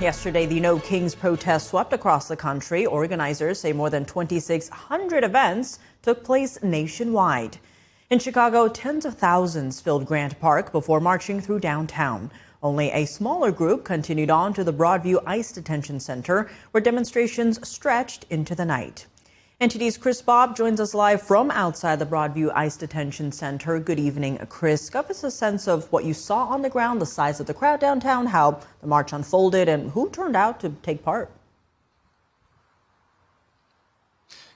Yesterday, the No Kings protest swept across the country. Organizers say more than 2,600 events took place nationwide. In Chicago, tens of thousands filled Grant Park before marching through downtown. Only a smaller group continued on to the Broadview ICE Detention Center, where demonstrations stretched into the night. NTD's Chris Bob joins us live from outside the Broadview ICE Detention Center. Good evening, Chris. Give us a sense of what you saw on the ground, the size of the crowd downtown, how the march unfolded, and who turned out to take part.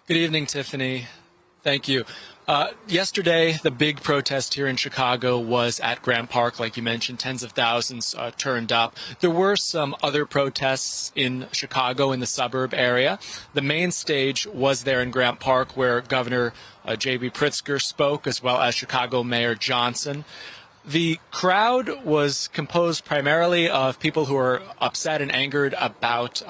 Good evening, Tiffany. Thank you. Yesterday, the big protest here in Chicago was at Grant Park. Like you mentioned, tens of thousands turned up. There were some other protests in Chicago in the suburb area. The main stage was there in Grant Park, where Governor J.B. Pritzker spoke, as well as Chicago Mayor Johnson. The crowd was composed primarily of people who are upset and angered about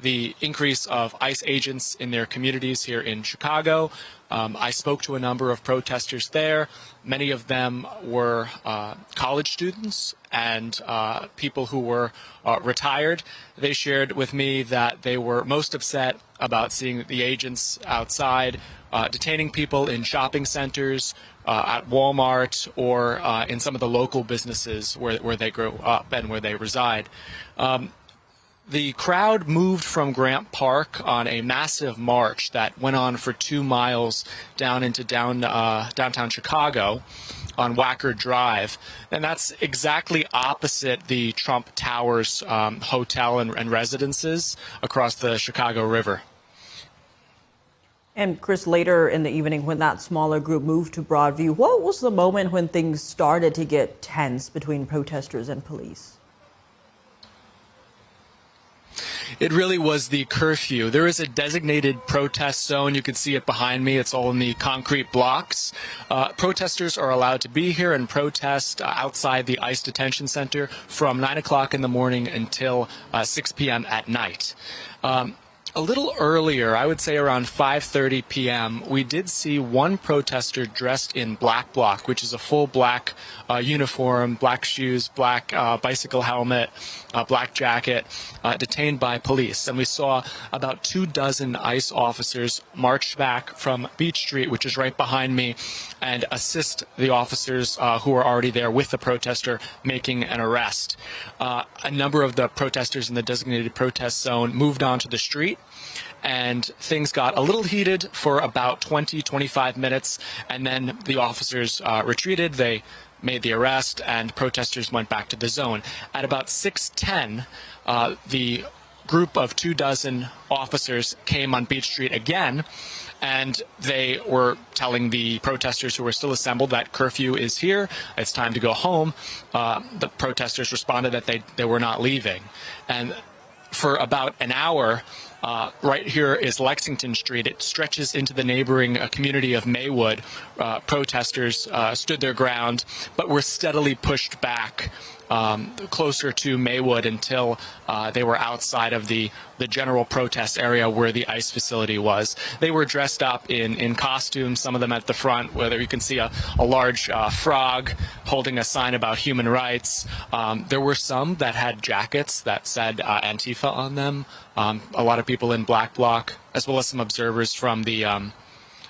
the increase of ICE agents in their communities here in Chicago. I spoke to a number of protesters there. Many of them were college students and people who were retired. They shared with me that they were most upset about seeing the agents outside detaining people in shopping centers, at Walmart, or in some of the local businesses where they grew up and where they reside. The crowd moved from Grant Park on a massive march that went on for 2 miles down into downtown Chicago on Wacker Drive. And that's exactly opposite the Trump Towers hotel and residences across the Chicago River. And Chris, later in the evening, when that smaller group moved to Broadview, what was the moment when things started to get tense between protesters and police? It really was the curfew. There is a designated protest zone. You can see it behind me. It's all in the concrete blocks. Protesters are allowed to be here and protest outside the ICE Detention Center from 9 o'clock in the morning until 6 p.m. at night. A little earlier, I would say around 5:30 p.m., we did see one protester dressed in black bloc, which is a full black uniform, black shoes, black bicycle helmet, black jacket, detained by police. And we saw about 24 ICE officers march back from Beach Street, which is right behind me, and assist the officers who were already there with the protester making an arrest. A number of the protesters in the designated protest zone moved onto the street, and things got a little heated for about 20-25 minutes, and then the officers retreated. They made the arrest, and protesters went back to the zone. At about 6:10, the group of 24 officers came on Beach Street again, and they were telling the protesters who were still assembled that curfew is here, it's time to go home. The protesters responded that they were not leaving. And for about an hour, right here is Lexington Street. It stretches into the neighboring community of Maywood. Protesters stood their ground, but were steadily pushed back closer to Maywood until they were outside of the general protest area where the ICE facility was. They were dressed up in costumes, some of them at the front, where you can see a large frog holding a sign about human rights. There were some that had jackets that said Antifa on them. A lot of people in black bloc, as well as some observers from the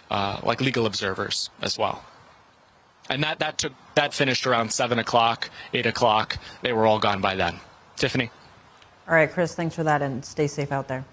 like legal observers as well. And that finished around 7 o'clock, 8 o'clock. They were all gone by then. Tiffany. All right, Chris, thanks for that, and stay safe out there.